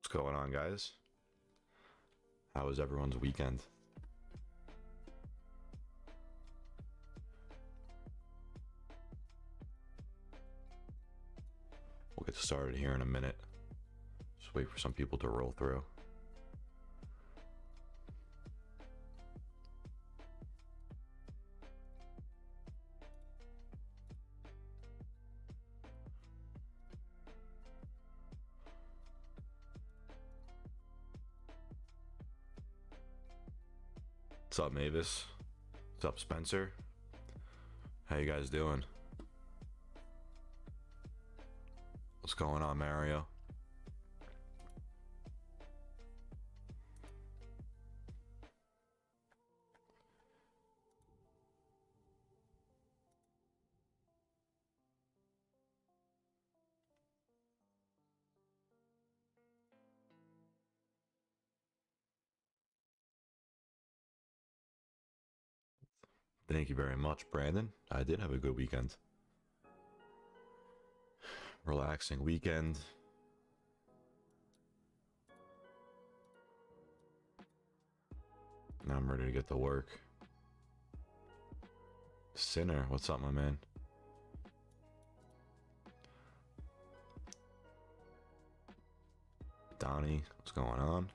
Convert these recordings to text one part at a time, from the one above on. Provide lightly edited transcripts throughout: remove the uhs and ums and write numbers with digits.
going on, guys? How was everyone's weekend? We'll get started here in a minute. Just wait for some people to roll through. What's up, Mavis? What's up, Spencer? How you guys doing? What's going on, Mario? Thank you very much, Brandon. I did have a good weekend. Relaxing weekend. Now I'm ready to get to work. Sinner, what's up, my man? Donnie, what's going on?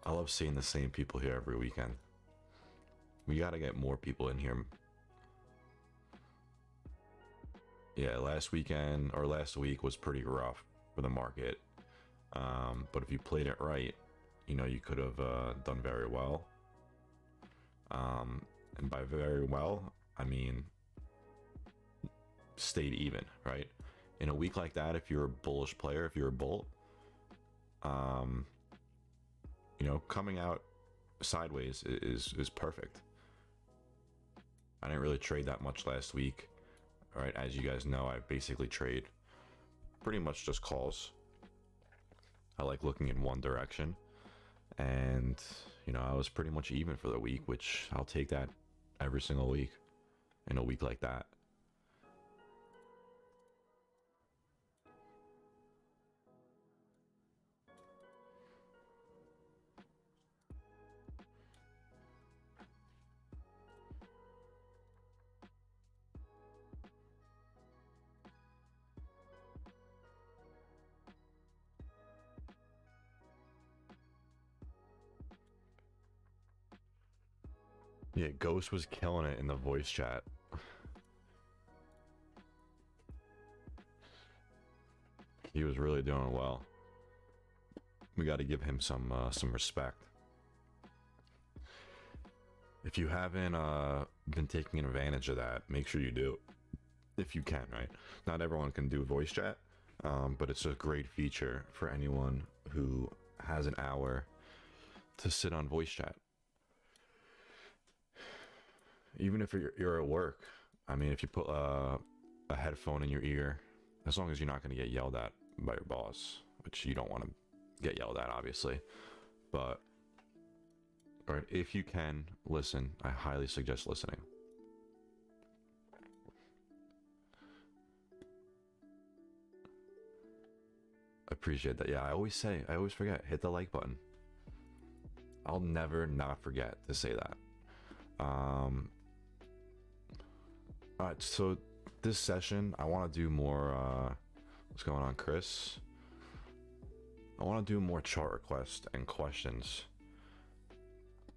I love seeing the same people here every weekend. We gotta get more people in here. Yeah, last weekend or last week was pretty rough for the market. But if you played it right, you know, you could have done very well. And by very well, I mean stayed even, right? In a week like that, if you're a bullish player, if you're a bull, you know, coming out sideways is perfect. I didn't really trade that much last week. All right, as you guys know, I basically trade pretty much just calls. I like looking in one direction, and you know, I was pretty much even for the week, which I'll take that every single week in a week like that. Yeah, Ghost was killing it in the voice chat. He was really doing well. We got to give him some respect. If you haven't been taking advantage of that, make sure you do, if you can, right? Not everyone can do voice chat, but it's a great feature for anyone who has an hour to sit on voice chat. Even if you're at work, I mean, if you put a headphone in your ear, as long as you're not going to get yelled at by your boss, which you don't want to get yelled at, obviously. But, all right, if you can listen, I highly suggest listening. Appreciate that. Yeah, I always forget, hit the like button. I'll never not forget to say that. All right, so this session, I want to do more, what's going on, Chris? I want to do more chart requests and questions.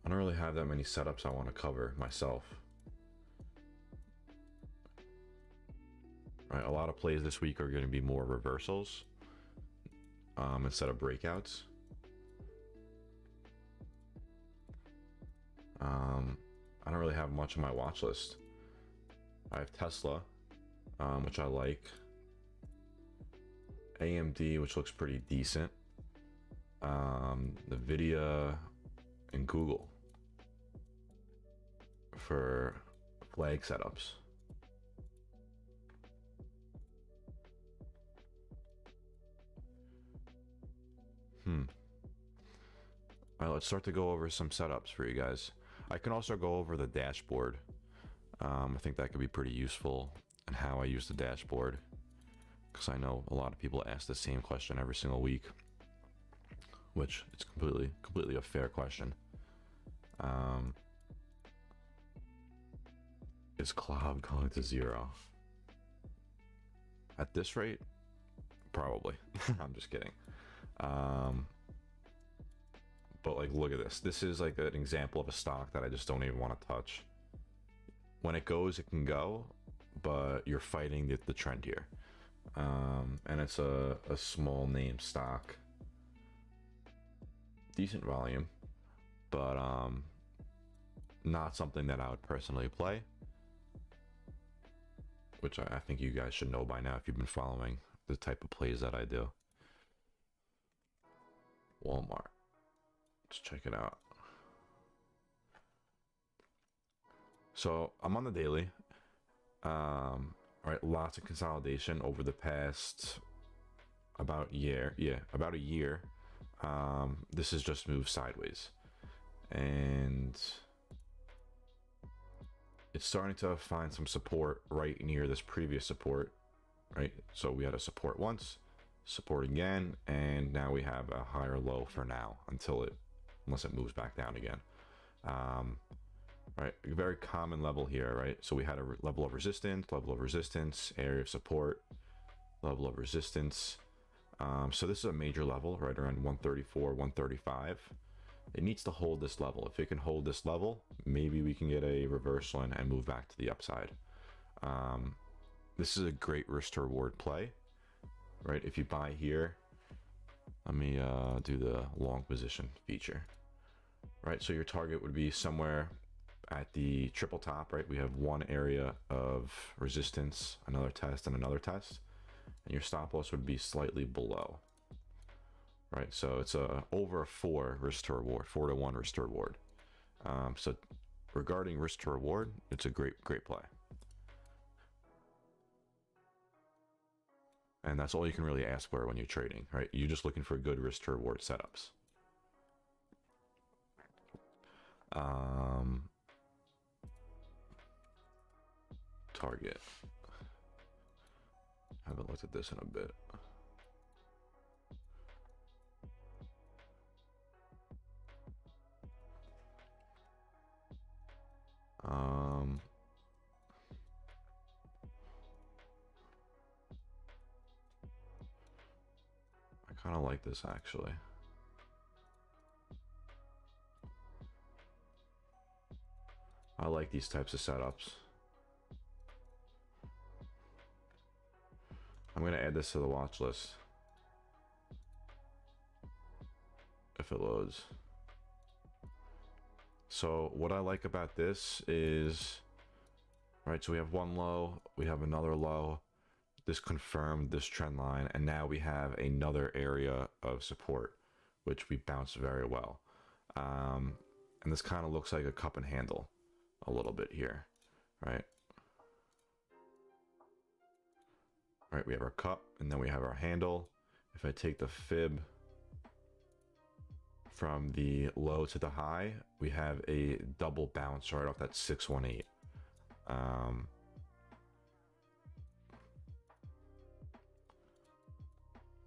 I don't really have that many setups I want to cover myself. All right, a lot of plays this week are going to be more reversals instead of breakouts. I don't really have much on my watch list. I have Tesla, which I like. AMD, which looks pretty decent. Nvidia and Google for flag setups. All right, let's start to go over some setups for you guys. I can also go over the dashboard. I think that could be pretty useful and how I use the dashboard. because I know a lot of people ask the same question every single week, which it's completely a fair question. Is Cloud going to 0? At this rate, probably. I'm just kidding. But like, look at this. This is like an example of a stock that I just don't even want to touch. When it goes, it can go, but you're fighting the trend here. And it's a small name stock. Decent volume, but not something that I would personally play, which I think you guys should know by now if you've been following the type of plays that I do. Walmart. Let's check it out. So I'm on the daily. All right, lots of consolidation over the past about year. Yeah, about a year. This has just moved sideways, and it's starting to find some support right near this previous support, right? So we had a support once, support again, and now we have a higher low for now unless it moves back down again. Right, a very common level here, right? So we had a level of resistance, area of support, level of resistance. So this is a major level right around 134, 135. It needs to hold this level. If it can hold this level, maybe we can get a reversal and move back to the upside. This is a great risk to reward play, right? If you buy here, let me do the long position feature, right? So your target would be somewhere at the triple top, right? We have one area of resistance, another test, and another test, and your stop loss would be slightly below, right? So it's over a 4 risk to reward, 4 to 1 risk to reward. So regarding risk to reward, it's a great play, and that's all you can really ask for when you're trading, right? You're just looking for good risk to reward setups. Target. Haven't looked at this in a bit. I kind of like this actually. I like these types of setups. I'm going to add this to the watch list if it loads. So what I like about this is, right, so we have one low, we have another low, this confirmed this trend line, and now we have another area of support, which we bounced very well. And this kind of looks like a cup and handle a little bit here, right? Right, we have our cup, and then we have our handle. If I take the fib from the low to the high, we have a double bounce right off that 618.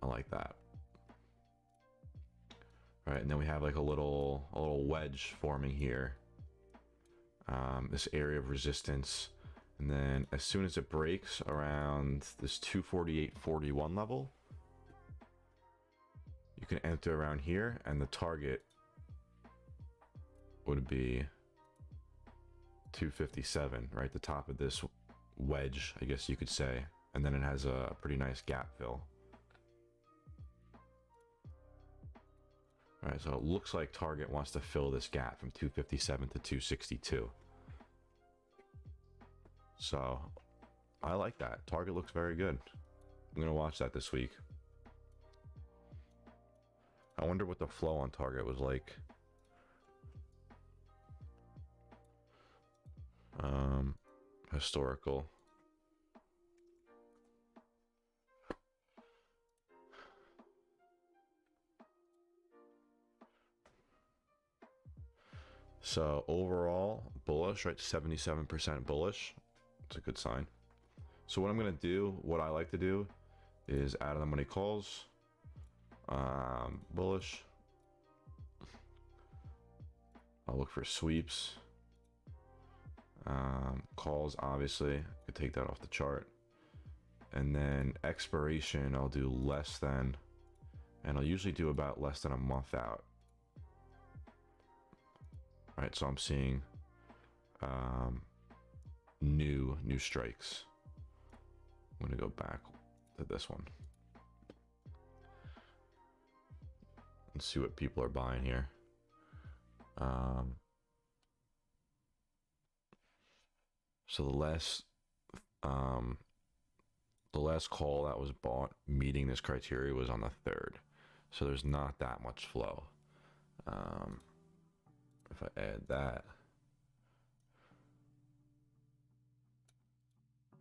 I like that. All right, and then we have like a little wedge forming here. This area of resistance. And then as soon as it breaks around this 248.41 level, you can enter around here, and the target would be 257, right? The top of this wedge, I guess you could say. And then it has a pretty nice gap fill. All right, so it looks like target wants to fill this gap from 257 to 262. So I like that. Target looks very good. I'm gonna watch that this week. I wonder what the flow on target was like. Historical. So overall bullish, right? 77% bullish. It's a good sign. So what I'm going to do, what I like to do, is out of the money calls. Bullish. I'll look for sweeps. Calls, obviously, could take that off the chart. And then expiration, I'll do less than, and I'll usually do about less than a month out. All right, so I'm seeing new strikes. I'm gonna go back to this one and see what people are buying here. So the last call that was bought meeting this criteria was on the 3rd. So there's not that much flow. If I add that,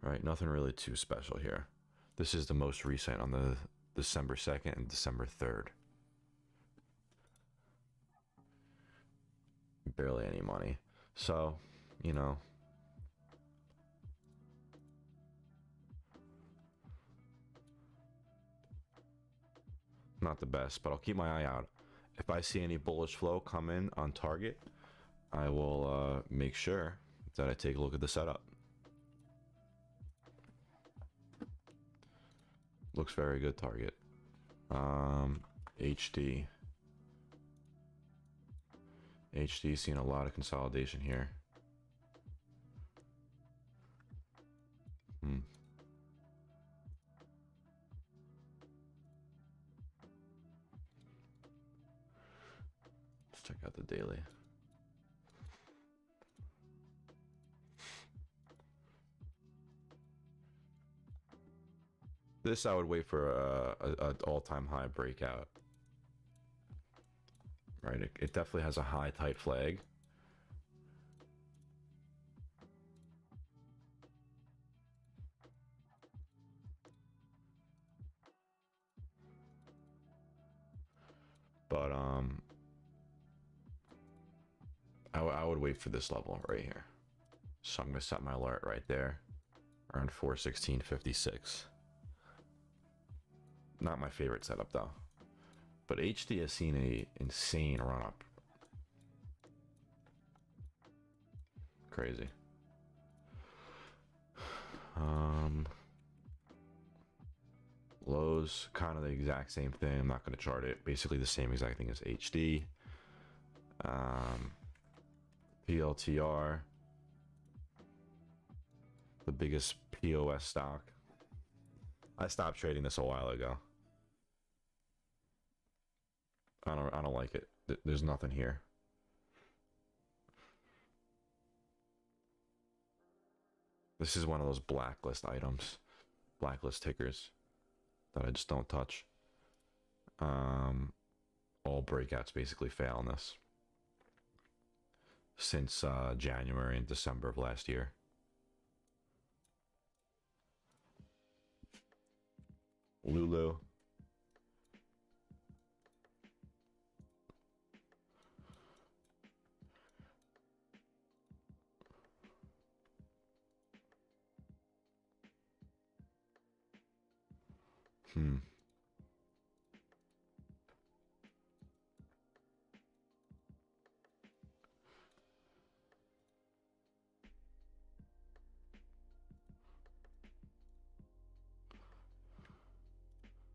right, nothing really too special here. This is the most recent on the December 2nd and December 3rd. Barely any money. So, you know, not the best, but I'll keep my eye out. If I see any bullish flow come in on target, I will make sure that I take a look at the setup. Looks very good, target. HD. HD seeing a lot of consolidation here. Let's check out the daily. This I would wait for an all-time high breakout. Right, it definitely has a high tight flag. But I would wait for this level right here. So I'm gonna set my alert right there, around 416.56. Not my favorite setup though. But HD has seen a insane run up. Crazy. Lows, kind of the exact same thing. I'm not going to chart it. Basically the same exact thing as HD. PLTR, the biggest POS stock. I stopped trading this a while ago. I don't like it. There's nothing here. This is one of those blacklist items, blacklist tickers that I just don't touch. All breakouts basically fail on this since January and December of last year. Lulu.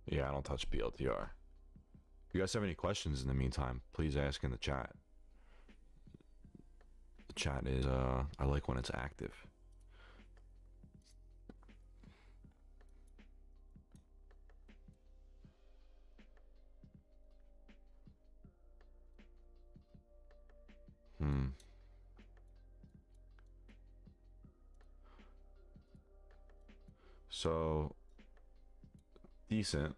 Yeah, I don't touch PLTR. If you guys have any questions in the meantime, please ask in the chat. The chat is, I like when it's active. So, decent.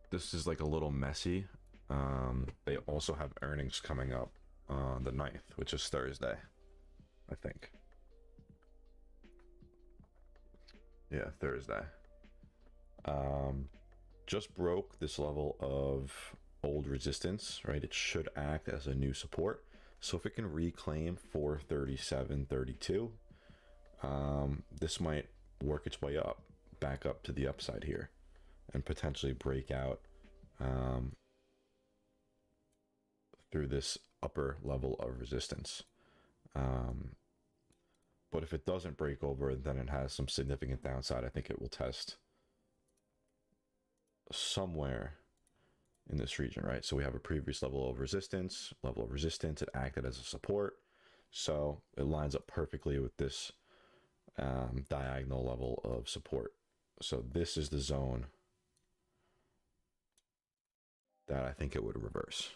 This is like a little messy. They also have earnings coming up on the 9th, which is Thursday, I think. Yeah, Thursday. Just broke this level of old resistance, right? It should act as a new support. So if it can reclaim 437.32, this might work its way up. back up to the upside here and potentially break out through this upper level of resistance. But if it doesn't break over, then it has some significant downside. I think it will test somewhere in this region, right? So we have a previous level of resistance, it acted as a support. So it lines up perfectly with this diagonal level of support. So this is the zone that I think it would reverse.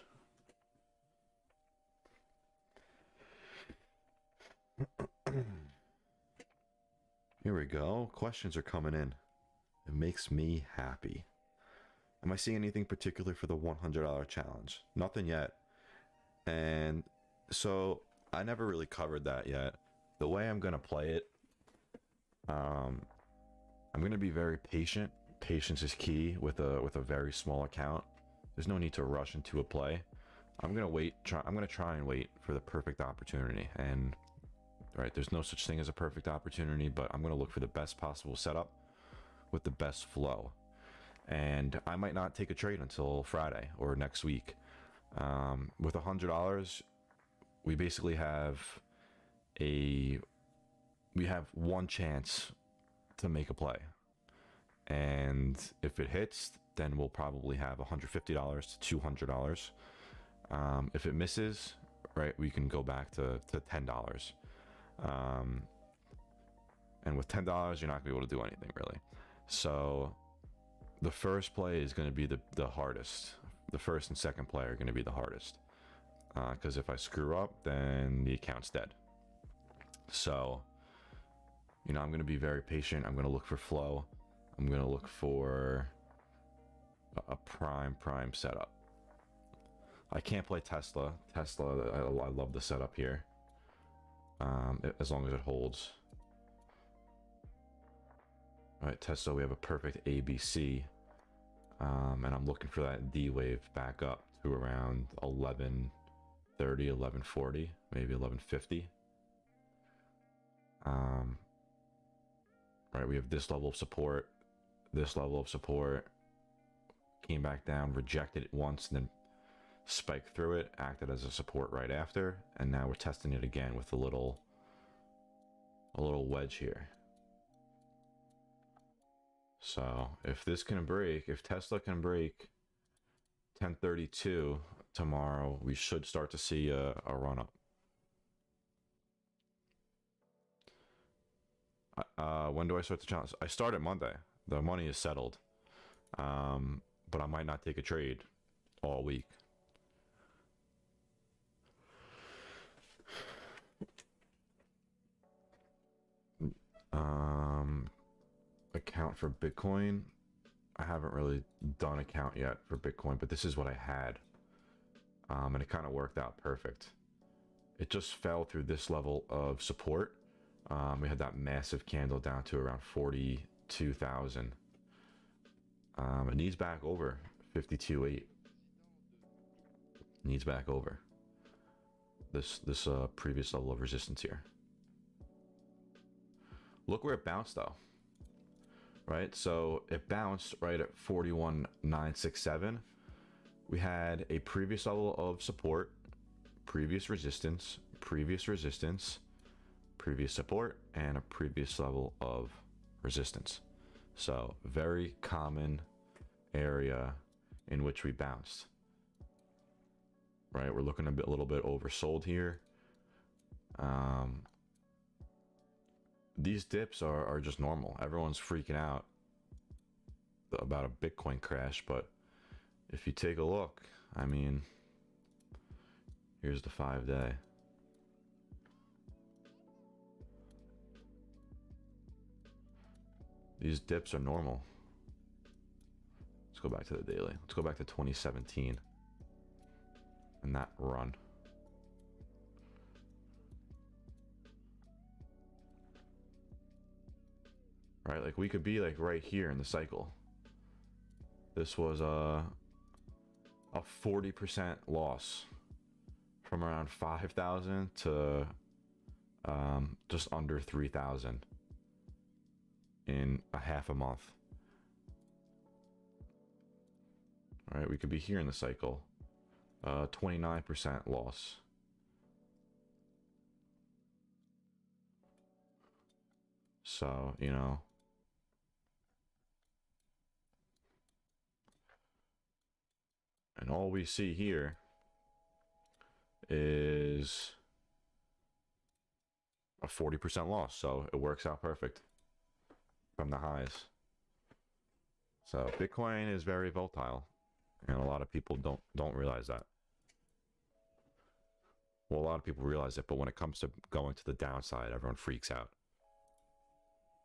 Here we go. Questions are coming in. It makes me happy. Am I seeing anything particular for the $100 challenge? Nothing yet. And so I never really covered that yet. The way I'm going to play it, I'm going to be very patient. Patience is key with a very small account. There's no need to rush into a play. I'm going to wait. I'm going to try and wait for the perfect opportunity. And right, there's no such thing as a perfect opportunity, but I'm going to look for the best possible setup with the best flow. And I might not take a trade until Friday or next week. With $100, we basically have one chance to make a play. And if it hits, then we'll probably have $150 to $200. If it misses, right, we can go back to $10. And with $10, you're not gonna be able to do anything really. So the first play is going to be the hardest. The first and second play are going to be the hardest. Because if I screw up, then the account's dead. So, you know, I'm going to be very patient. I'm going to look for flow. I'm going to look for a prime setup. I can't play Tesla. I love the setup here. As long as it holds. All right, Tesla, we have a perfect ABC. And I'm looking for that D wave back up to around 1130, 1140, maybe 1150. Right, we have this level of support, came back down, rejected it once, and then spiked through it, acted as a support right after, and now we're testing it again with a little wedge here. So if this can break, if Tesla can break 1032 tomorrow, we should start to see a run up. When do I start the challenge? I start at Monday. The money is settled. But I might not take a trade all week. Account for Bitcoin. I haven't really done account yet for Bitcoin, but this is what I had. And it kind of worked out perfect. It just fell through this level of support. We had that massive candle down to around 42,000. It needs back over 52.8. Needs back over this previous level of resistance here. Look where it bounced though. Right, so it bounced right at 41,967. We had a previous level of support, previous resistance, previous support, and a previous level of resistance. So very common area in which we bounced. Right, we're looking a little bit oversold here. These dips are just normal. Everyone's freaking out about a Bitcoin crash, but if you take a look, I mean, here's the 5-day. These dips are normal. Let's go back to the daily. Let's go back to 2017 and that run. Right, like we could be like right here in the cycle. This was a 40% loss from around 5,000 to just under 3,000. in a half a month. All right, we could be here in the cycle. 29% loss. So, you know, and all we see here is a 40% loss. So it works out perfect from the highs. So Bitcoin is very volatile, and a lot of people don't realize that. Well, a lot of people realize it, but when it comes to going to the downside, everyone freaks out.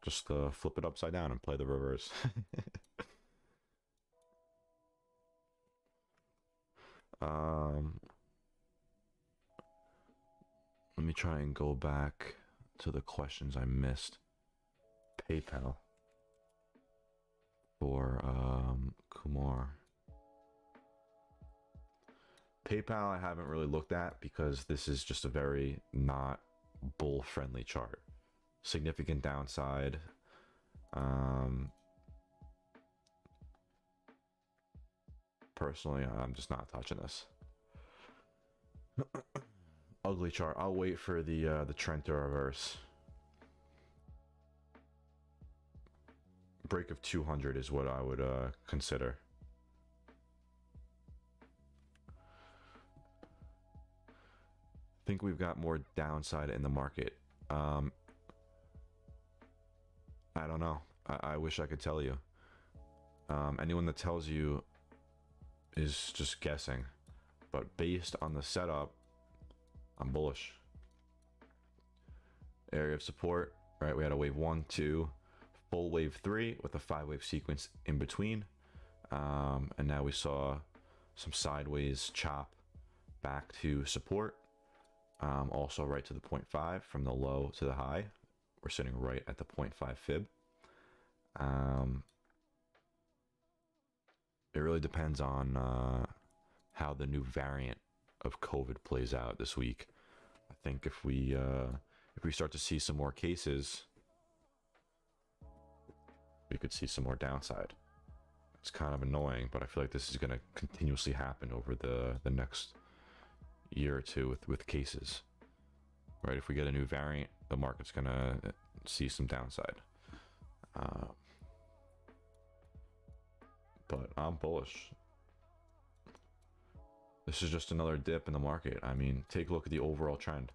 Just flip it upside down and play the reverse. Let me try and go back to the questions I missed. PayPal for Kumar. PayPal I haven't really looked at because this is just a very not bull friendly chart. Significant downside. Personally, I'm just not touching this. Ugly chart. I'll wait for the trend to reverse. Break of 200 is what I would consider. Think we've got more downside in the market. I don't know. I wish I could tell you. Anyone that tells you is just guessing. But based on the setup, I'm bullish. Area of support, right? We had a wave 1, 2, full wave 3 with a 5-wave sequence in between. And now we saw some sideways chop back to support. Also right to the 0.5 from the low to the high. We're sitting right at the 0.5 fib. It really depends on how the new variant of COVID plays out this week. I think if we start to see some more cases, we could see some more downside. It's kind of annoying, but I feel like this is going to continuously happen over the next year or two with cases. Right? If we get a new variant, the market's going to see some downside. But I'm bullish. This is just another dip in the market. I mean, take a look at the overall trend.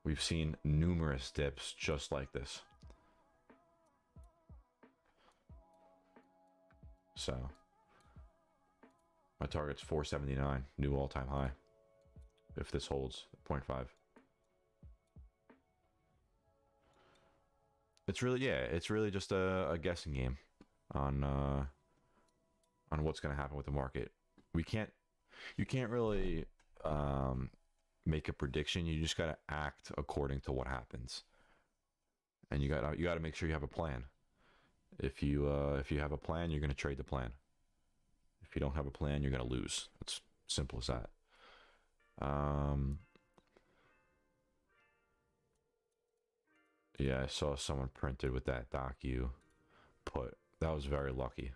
We've seen numerous dips just like this. So, my target's 479, new all-time high. If this holds, 0.5. It's really just a guessing game on what's going to happen with the market. You can't really make a prediction. You just got to act according to what happens, and you got to make sure you have a plan. If you have a plan, you're going to trade the plan. If you don't have a plan, you're going to lose. It's simple as that. Yeah, I saw someone printed with that docu put. That was very lucky.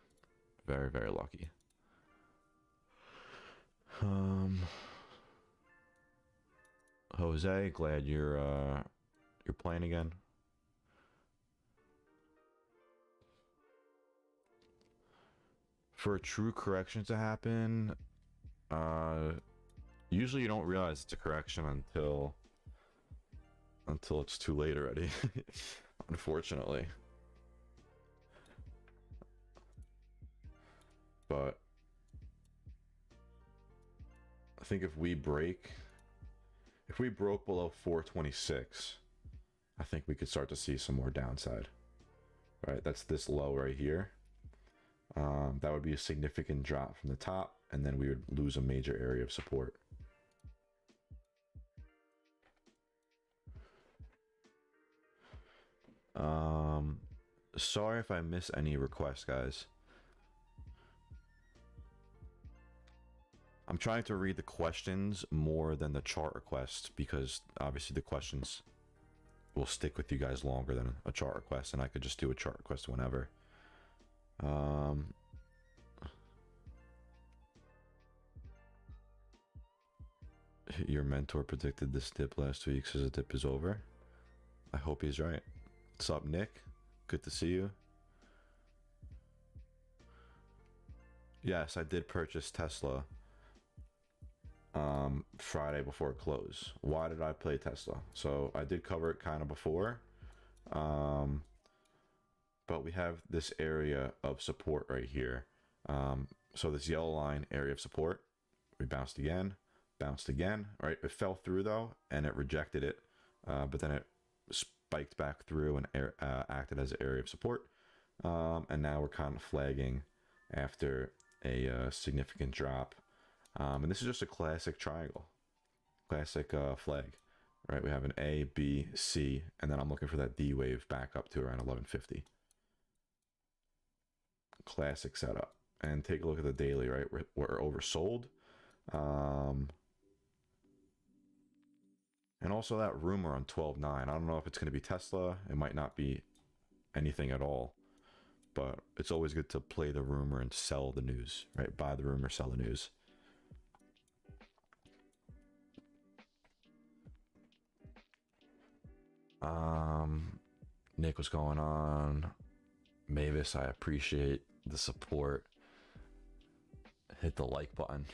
Very, very lucky. Jose, glad you're playing again. For a true correction to happen, usually you don't realize it's a correction until it's too late already. Unfortunately. But I think if we broke below 426, I think we could start to see some more downside. Right, that's this low right here. That would be a significant drop from the top, and then we would lose a major area of support. Sorry if I miss any requests, guys. I'm trying to read the questions more than the chart requests because obviously the questions will stick with you guys longer than a chart request, and I could just do a chart request whenever. Your mentor predicted this dip last week, says the dip is over. I hope he's right. What's up, Nick? Good to see you. Yes, I did purchase Tesla Friday before it closed. Why did I play Tesla? So I did cover it kind of before, but we have this area of support right here. So this yellow line, area of support, we bounced again, right? It fell through though, and it rejected it, but then it spiked back through and acted as an area of support. And now we're kind of flagging after a significant drop. And this is just a classic triangle, classic flag, right? We have an A, B, C, and then I'm looking for that D wave back up to around 1150. Classic setup. And take a look at the daily, right? We're oversold. And also that rumor on 12.9. I don't know if it's going to be Tesla. It might not be anything at all. But it's always good to play the rumor and sell the news, right? Buy the rumor, sell the news. Nick, what's going on? Mavis, I appreciate the support. Hit the like button.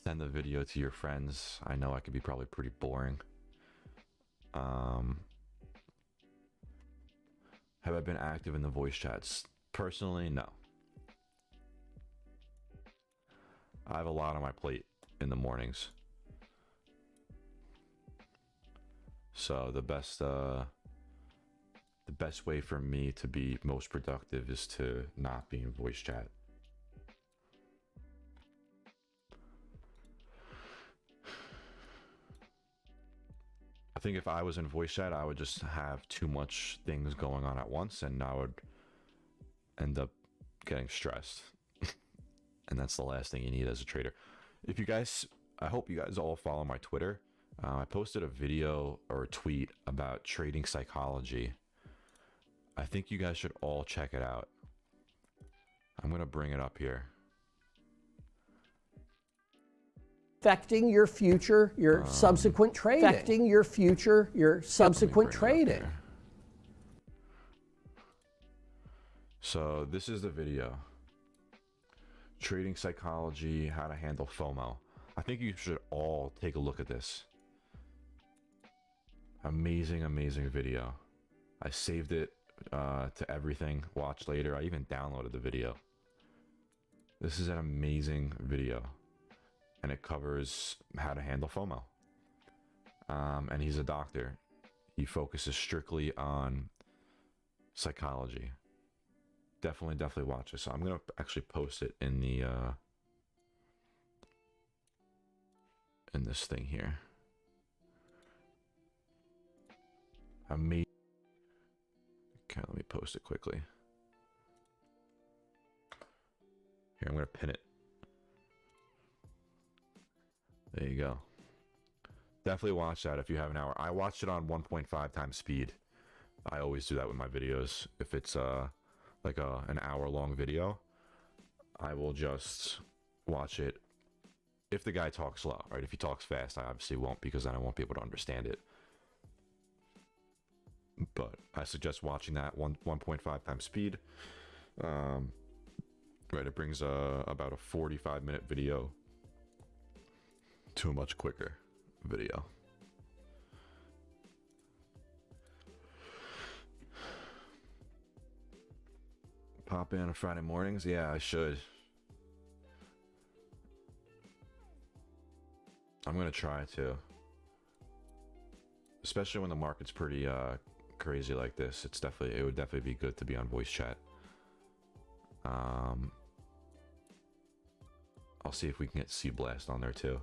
Send the video to your friends. I know I could be probably pretty boring. Have I been active in the voice chats? Personally, no. I have a lot on my plate in the mornings. So the best way for me to be most productive is to not be in voice chat. I think if I was in voice chat, I would just have too much things going on at once, and I would end up getting stressed. And that's the last thing you need as a trader. If you guys, I hope you guys all follow my Twitter. I posted a video or a tweet about trading psychology. I think you guys should all check it out. I'm going to bring it up here. Affecting your future, your subsequent trading. Affecting your future, your subsequent trading. So this is the video. Trading psychology, how to handle FOMO. I think you should all take a look at this. Amazing, amazing video. I saved it to everything. Watch later. I even downloaded the video. This is an amazing video. And it covers how to handle FOMO. And he's a doctor. He focuses strictly on psychology. Definitely watch it. So I'm gonna actually post it in the in this thing here. Amazing. Okay, let me post it quickly. Here, I'm gonna pin it. There you go. Definitely watch that if you have an hour. I watched it on 1.5 times speed. I always do that with my videos. If it's like an hour-long video, I will just watch it. If the guy talks slow, right? If he talks fast, I obviously won't, because then I won't be able to understand it. But I suggest watching that 1.5 times speed. Right, it brings about a 45-minute video to a much quicker video. Pop in on Friday mornings? Yeah, I should. I'm gonna try to. Especially when the market's pretty crazy like this. It would definitely be good to be on voice chat. I'll see if we can get C Blast on there too.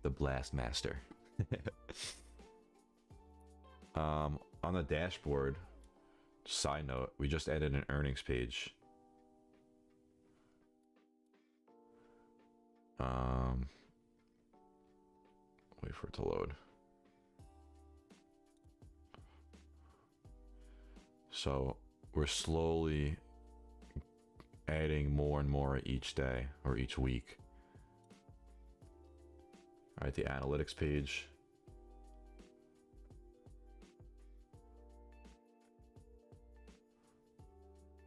The Blast Master. On the dashboard, side note, we just added an earnings page. Wait for it to load. So we're slowly adding more and more each day or each week. All right, the analytics page.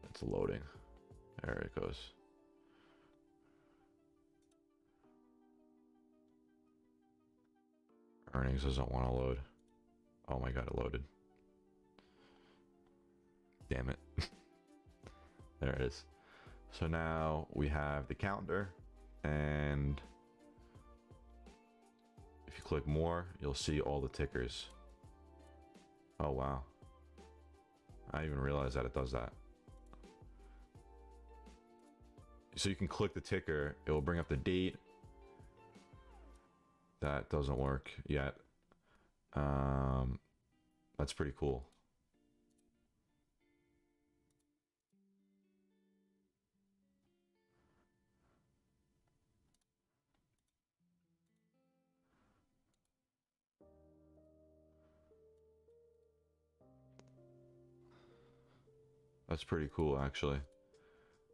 It's loading. There it goes. Earnings doesn't want to load. Oh my god, it loaded. Damn it. There it is. So now we have the calendar, and if you click more, you'll see all the tickers. Oh wow. I didn't even realize that it does that. So you can click the ticker, it will bring up the date. That doesn't work yet. That's pretty cool. That's pretty cool, actually.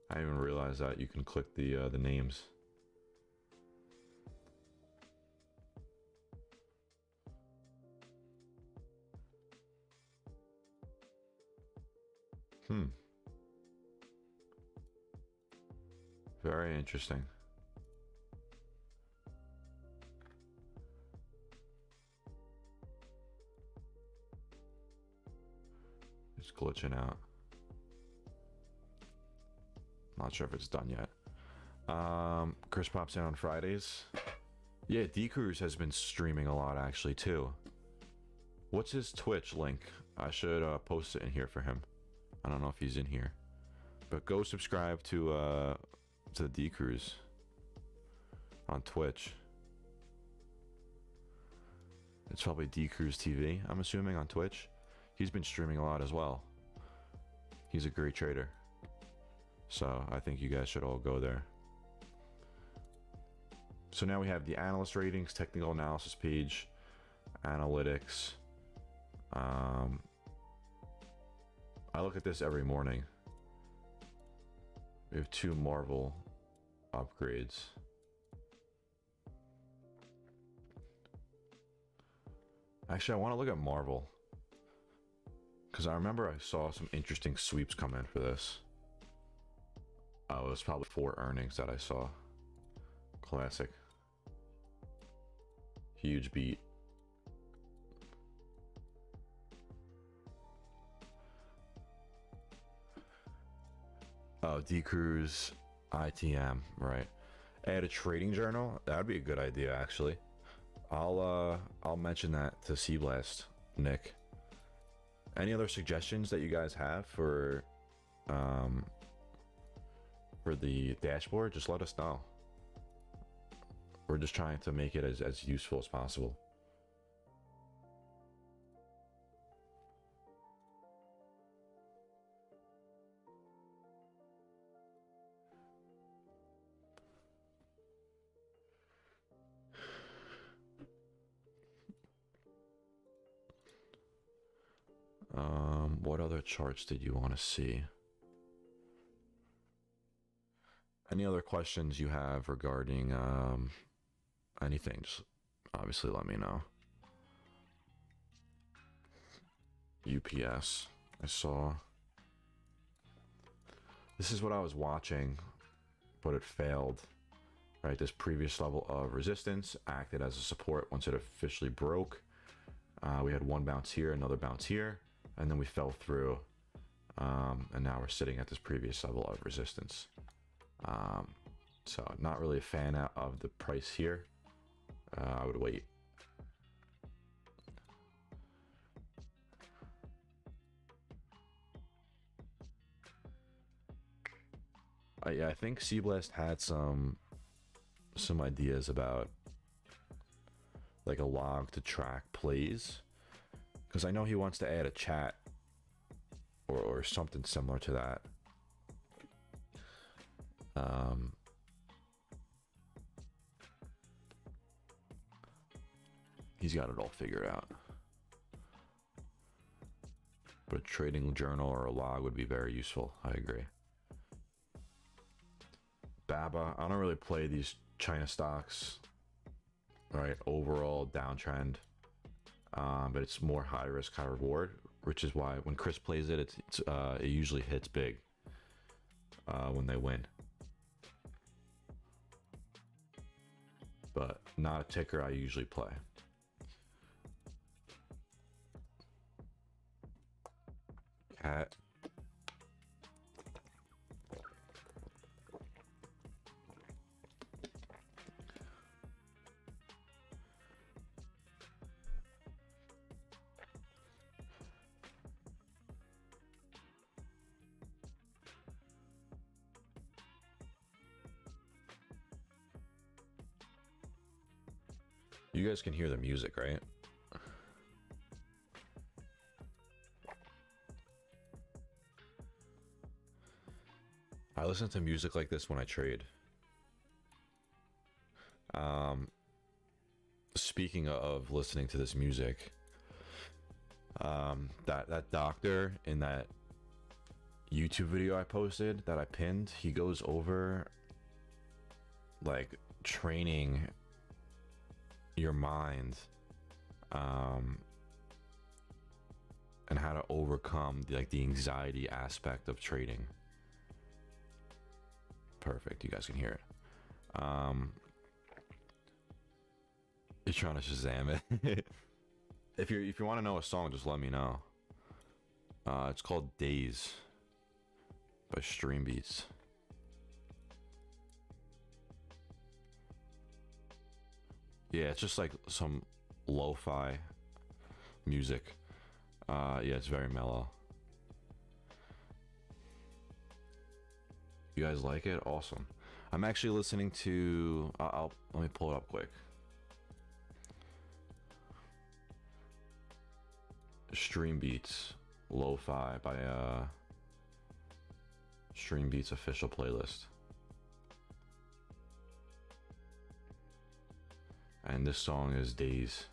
I didn't even realize that you can click the names. Very interesting. It's glitching out. Not sure if it's done yet. Chris pops in on Fridays. Yeah, D-Cruz has been streaming a lot actually too. What's his Twitch link? I should post it in here for him. I don't know if he's in here, but go subscribe to D-Cruz on Twitch. It's probably D-Cruz TV, I'm assuming, on Twitch. He's been streaming a lot as well. He's a great trader. So I think you guys should all go there. So now we have the analyst ratings, technical analysis page, analytics. I look at this every morning. We have 2 Marvel upgrades. Actually, I want to look at Marvel, because I remember I saw some interesting sweeps come in for this. Oh, it was probably 4 earnings that I saw. Classic. Huge beat. Oh, D-Cruz ITM, right. Add a trading journal. That would be a good idea, actually. I'll mention that to Seablast, Nick. Any other suggestions that you guys have for the dashboard? Just let us know. We're just trying to make it as useful as possible. What other charts did you want to see? Any other questions you have regarding anything, just obviously let me know. UPS, I saw. This is what I was watching, but it failed. Right, this previous level of resistance acted as a support once it officially broke. We had one bounce here, another bounce here, and then we fell through. And now we're sitting at this previous level of resistance. So not really a fan of the price here. I would wait. Yeah, I think Seablast had some ideas about like a log to track plays, because I know he wants to add a chat or something similar to that. He's got it all figured out. but a trading journal or a log would be very useful. I agree. BABA, I don't really play these China stocks. All right, overall downtrend, but it's more high risk, high reward, which is why when Chris plays it, it usually hits big when they win. But not a ticker I usually play. Cat. You guys can hear the music, right? I listen to music like this when I trade. Speaking of listening to this music, that doctor in that YouTube video I posted that I pinned, he goes over like training your mind and how to overcome the anxiety aspect of trading. Perfect, you guys can hear it. You're trying to Shazam it. if you want to know a song, just let me know. It's called Days by Stream Beats. Yeah, it's just like some lo-fi music. Yeah, it's very mellow. You guys like it? Awesome. I'm actually listening to let me pull it up quick. Stream Beats lo-fi by Stream Beats official playlist. And this song is Days.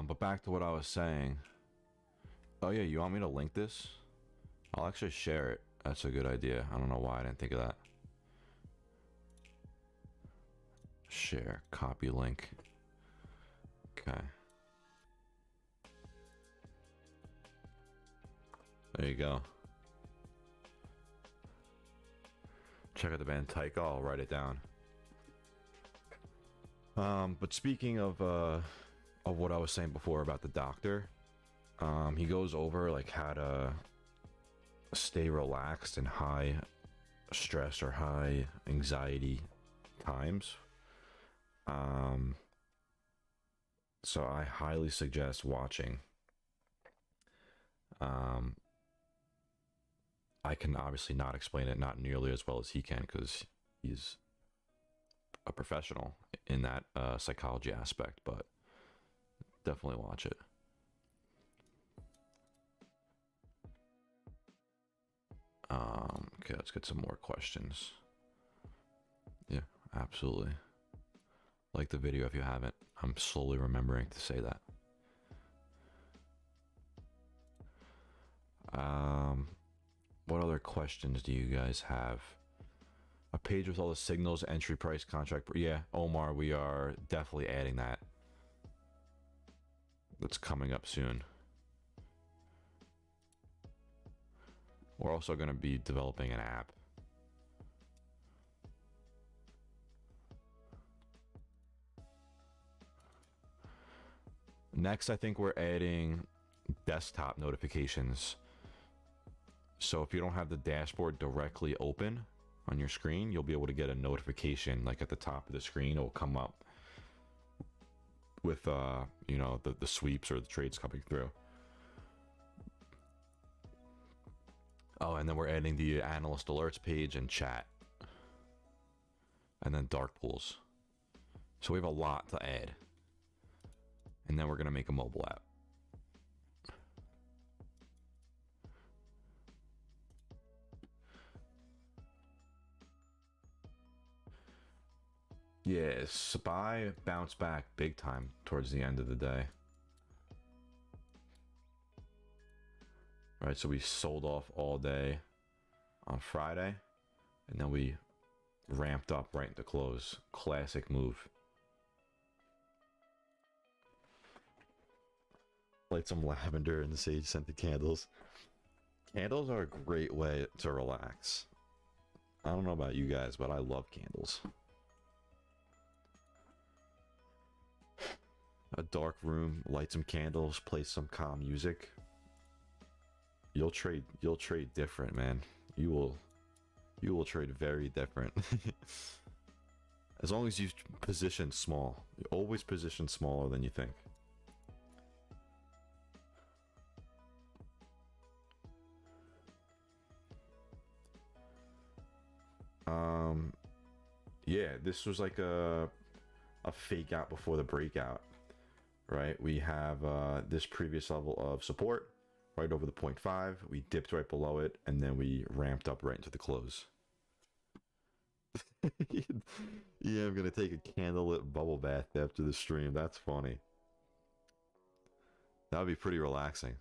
But back to what I was saying. Oh yeah, you want me to link this? I'll actually share it. That's a good idea. I don't know why I didn't think of that. Share, copy link. Okay. There you go. Check out the band Taika. I'll write it down. But speaking of what I was saying before about the doctor, he goes over like how to stay relaxed in high stress or high anxiety times. So I highly suggest watching. I can obviously not explain it not nearly as well as he can because he's a professional in that psychology aspect, but definitely watch it. Okay, let's get some more questions. Yeah, absolutely. Like the video if you haven't. I'm slowly remembering to say that. What other questions do you guys have? A page with all the signals, entry price, contract. Yeah, Omar, we are definitely adding that. That's coming up soon. We're also going to be developing an app. Next, I think we're adding desktop notifications. So if you don't have the dashboard directly open on your screen, you'll be able to get a notification like at the top of the screen. It will come up with you know, the sweeps or the trades coming through. Oh, and then we're adding the analyst alerts page and chat, and then dark pools. So we have a lot to add, and then we're gonna make a mobile app. Yeah, SPY bounced back big time towards the end of the day. Right, so we sold off all day on Friday, and then we ramped up right into close. Classic move. Light some lavender and sage scented candles. Candles are a great way to relax. I don't know about you guys, but I love candles. A dark room, light some candles, play some calm music. You'll trade different, man. You will trade very different. As long as you position small. You always position smaller than you think. Yeah, this was like a fake out before the breakout, right? We have this previous level of support right over the 0.5. We dipped right below it, and then we ramped up right into the close. Yeah, I'm gonna take a candlelit bubble bath after the stream. That's funny. That would be pretty relaxing.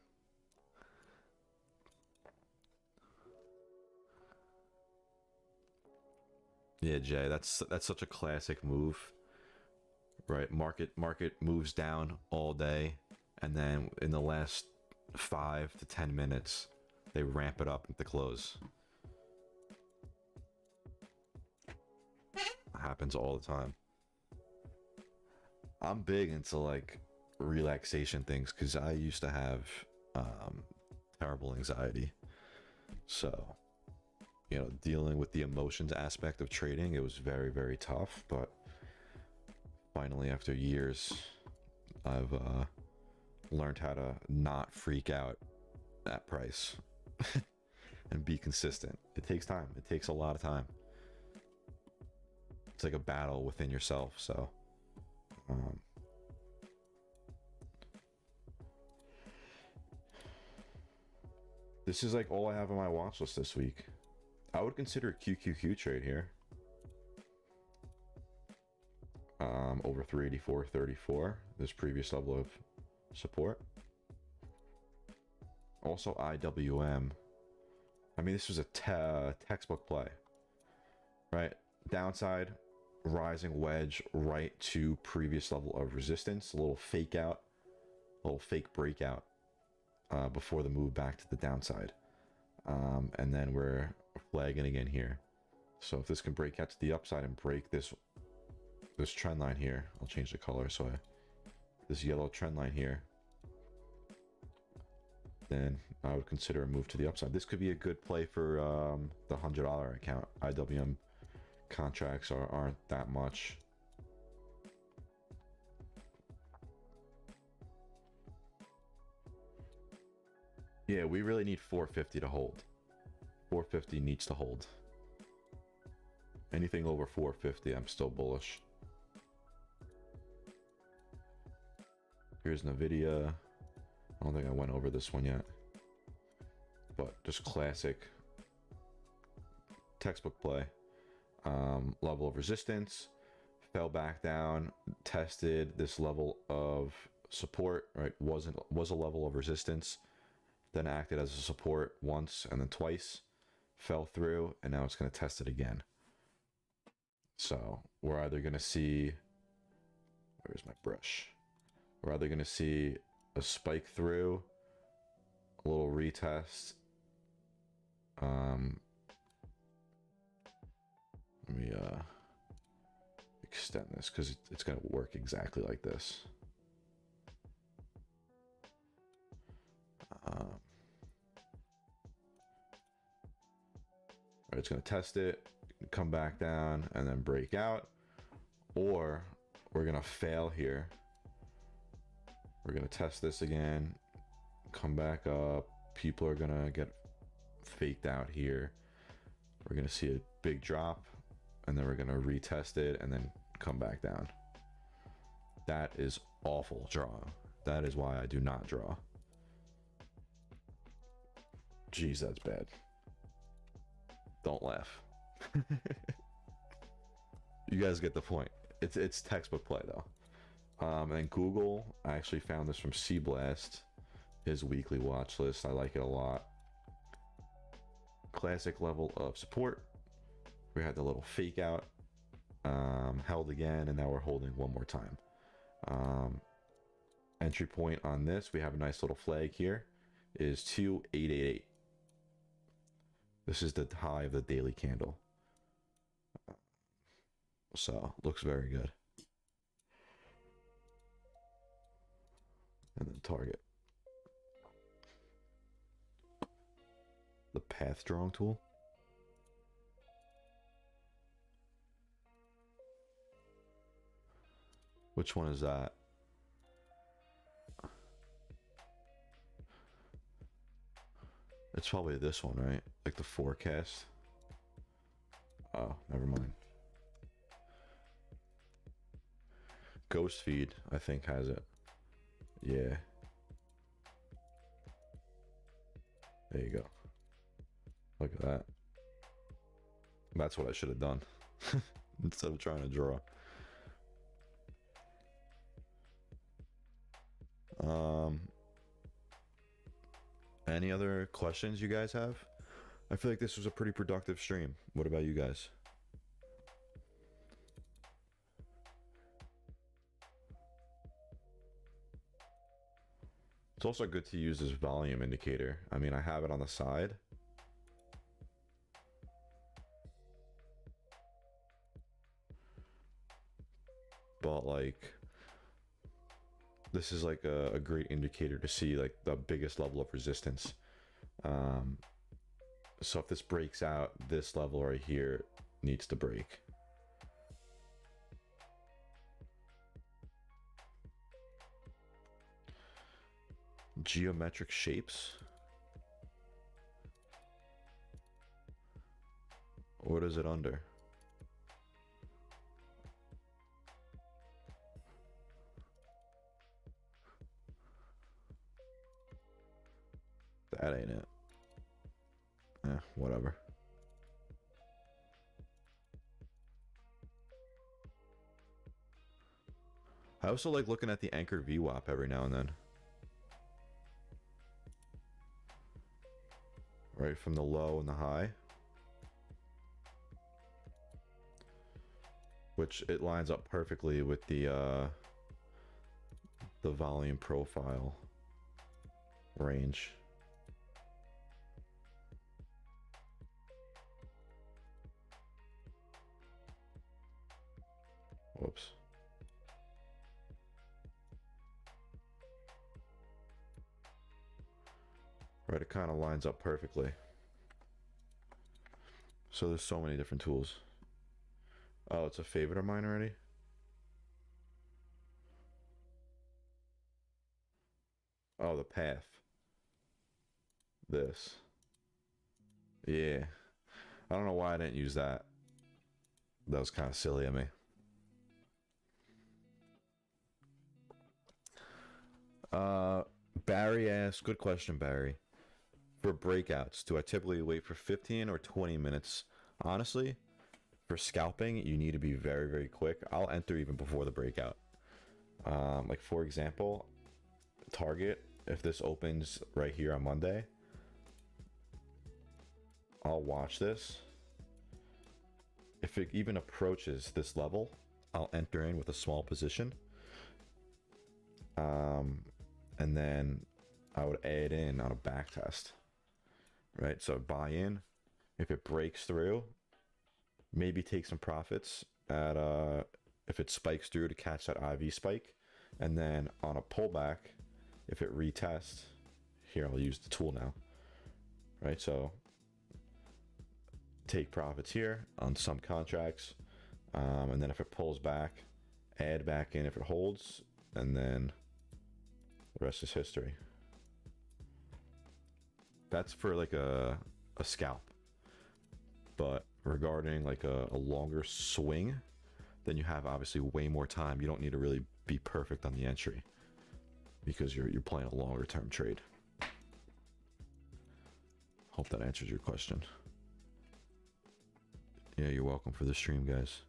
Yeah, Jay, that's such a classic move, right? Market moves down all day, and then in the last 5 to 10 minutes, they ramp it up at the close. Happens all the time. I'm big into like relaxation things because I used to have terrible anxiety. So, you know, dealing with the emotions aspect of trading, it was very, very tough. But finally, after years, I've learned how to not freak out at price and be consistent. It takes time. It takes a lot of time. It's like a battle within yourself. So, this is like all I have on my watch list this week. I would consider a QQQ trade here. Over 384.34, this previous level of support. Also IWM. I mean, this was a textbook play, right? Downside, rising wedge right to previous level of resistance. A little fake out, a little fake breakout before the move back to the downside. And then we're flagging again here. So if this can break out to the upside and break this trend line here, I'll change the color so this yellow trend line here, then I would consider a move to the upside. This could be a good play for the $100 account. IWM contracts aren't that much. Yeah, we really need 450 to hold. 450 needs to hold. Anything over 450, I'm still bullish. Here's NVIDIA. I don't think I went over this one yet. But just classic textbook play. Level of resistance. Fell back down. Tested this level of support, right? Was a level of resistance. Then acted as a support once and then twice. Fell through, and now it's going to test it again. So we're either going to see... Where's my brush? We're either going to see a spike through, a little retest. Let me extend this because it's going to work exactly like this. It's going to test it, come back down, and then break out. Or we're going to fail here. We're going to test this again, come back up. People are going to get faked out here. We're going to see a big drop, and then we're going to retest it and then come back down. That is awful draw. That is why I do not draw. Jeez, that's bad. Don't laugh. You guys get the point. it's textbook play though. And then Google, I actually found this from Blast, his weekly watch list. I like it a lot. Classic level of support. We had the little fake out, held again, and now we're holding one more time. Entry point on this, we have a nice little flag here, is 2888. This is the high of the daily candle. So, looks very good. And then target. The path drawing tool. Which one is that? It's probably this one, right? Like the forecast. Oh, never mind. Ghost Feed, I think, has it. Yeah. There you go. Look at that. That's what I should have done instead of trying to draw. Any other questions you guys have? I feel like this was a pretty productive stream. What about you guys? It's also good to use this volume indicator. I mean, I have it on the side. But like, this is like a great indicator to see like the biggest level of resistance. So if this breaks out, this level right here needs to break. Geometric shapes. What is it under? That ain't it. Whatever. I also like looking at the anchored VWAP every now and then. Right from the low and the high. Which it lines up perfectly with the volume profile range. Whoops. Right, it kind of lines up perfectly. So there's so many different tools. Oh, it's a favorite of mine already? Oh, the path. This. Yeah. I don't know why I didn't use that. That was kind of silly of me. Barry asked, good question, Barry. For breakouts, do I typically wait for 15 or 20 minutes? Honestly, for scalping, you need to be very, very quick. I'll enter even before the breakout. Like for example, target, if this opens right here on Monday, I'll watch this. If it even approaches this level, I'll enter in with a small position. And then I would add in on a back test, right? So buy in. If it breaks through, maybe take some profits at if it spikes through to catch that IV spike, and then on a pullback, if it retests, here I'll use the tool now, right? So take profits here on some contracts, and then if it pulls back, add back in if it holds, and then the rest is history. That's for like a scalp. But regarding like a longer swing, then you have obviously way more time. You don't need to really be perfect on the entry because you're playing a longer term trade. Hope that answers your question. Yeah, you're welcome for the stream, guys.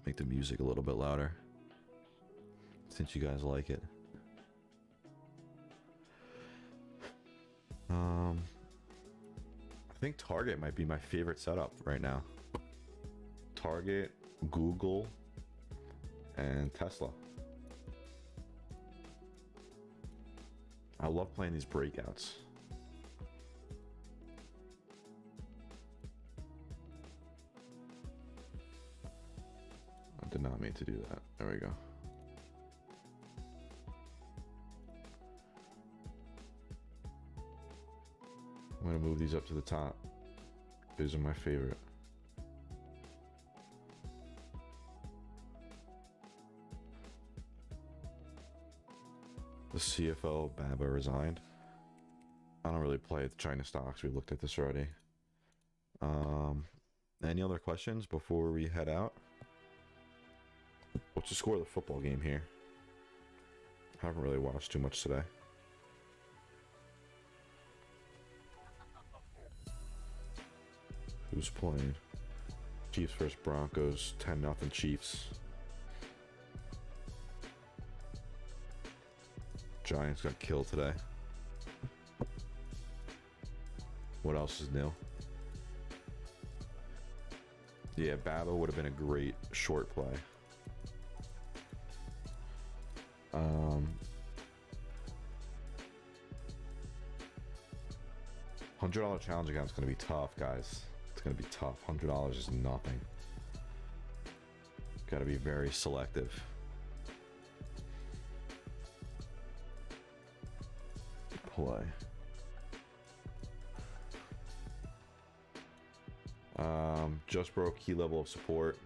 make the music a little bit louder, since you guys like it. I think Target might be my favorite setup right now. Target, Google, and Tesla. I love playing these breakouts. I did not mean to do that. There we go. I'm gonna move these up to the top. These are my favorite. The CFO, Baba, resigned. I don't really play the China stocks. We looked at this already. Any other questions before we head out? What's the score of the football game here? I haven't really watched too much today. Who's playing? Chiefs versus Broncos, 10-0 Chiefs. Giants got killed today. What else is new? Yeah, Baba would have been a great short play. $100 challenge account is going to be tough, guys. It's going to be tough. $100 is nothing. Got to be very selective. Play. Just broke key level of support.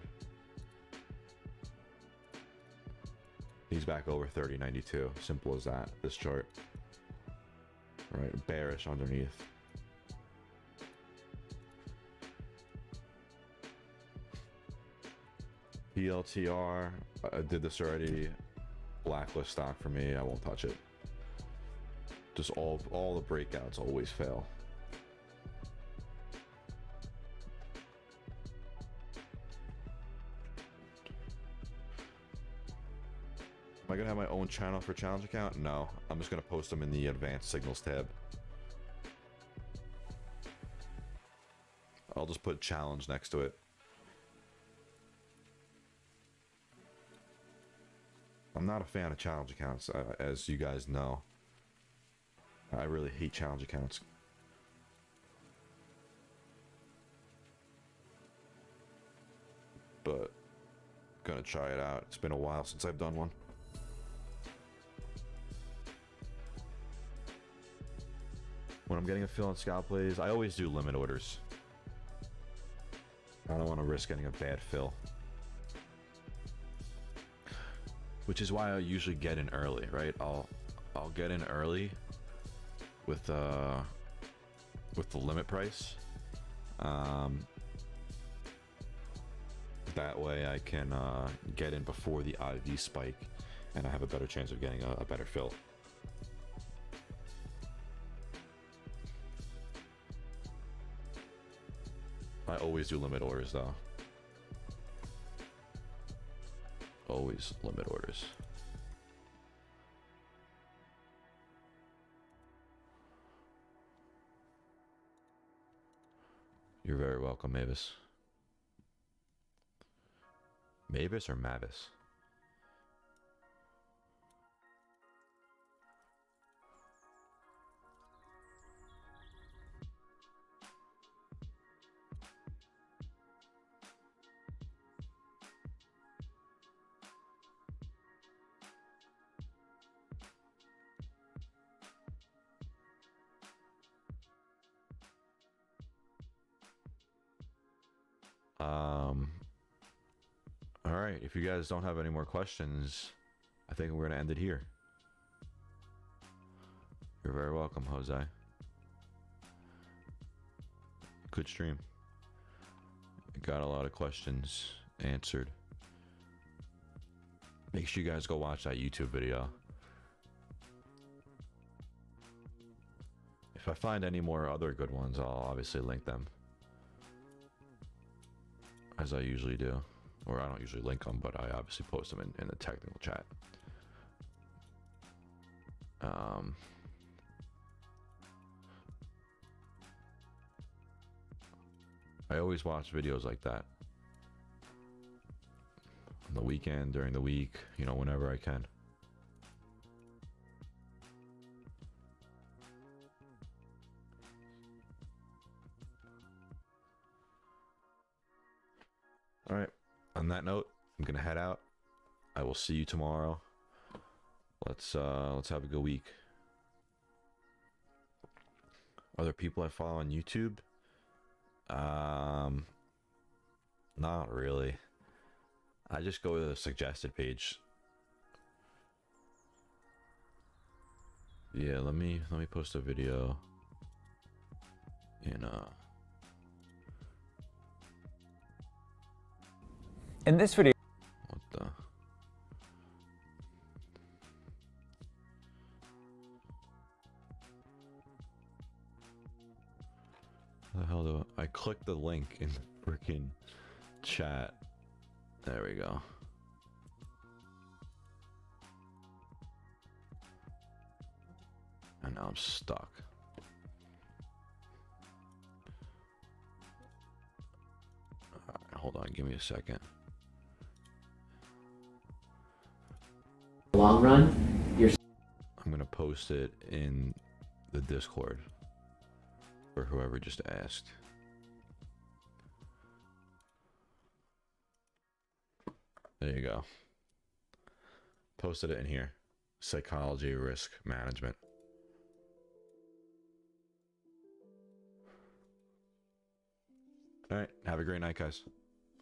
He's back over 30.92. Simple as that. This chart. All right, bearish underneath. PLTR. I did this already. Blacklist stock for me. I won't touch it. Just all the breakouts always fail. Am I gonna have my own channel for challenge account? No, I'm just gonna post them in the advanced signals tab. I'll just put challenge next to it. I'm not a fan of challenge accounts, as you guys know. I really hate challenge accounts. But gonna try it out. It's been a while since I've done one. When I'm getting a fill on scalp plays, I always do limit orders. I don't want to risk getting a bad fill. Which is why I usually get in early, right? I'll get in early with the limit price. That way I can get in before the IV spike, and I have a better chance of getting a better fill. I always do limit orders though. Always limit orders. You're very welcome, Mavis. Mavis or Mavis? All right, if you guys don't have any more questions, I think we're gonna end it here. You're very welcome, Jose. Good stream. Got a lot of questions answered. Make sure you guys go watch that YouTube video. If I find any more other good ones, I'll obviously link them, as I usually do. or I don't usually link them, but I obviously post them in the technical chat. I always watch videos like that on the weekend, during the week, you know, whenever I can. All right. On that note, I'm gonna head out. I will see you tomorrow. Let's have a good week. Other people I follow on YouTube? Not really. I just go to the suggested page. Yeah, let me post a video in this video. What the? How the hell do I click the link in the freaking chat? There we go. And now I'm stuck. All right, hold on, give me a second. Long run, you're I'm gonna post it in the Discord for whoever just asked. There you go. Posted it in here. Psychology risk management. All right. Have a great night, guys.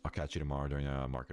I'll catch you tomorrow during market.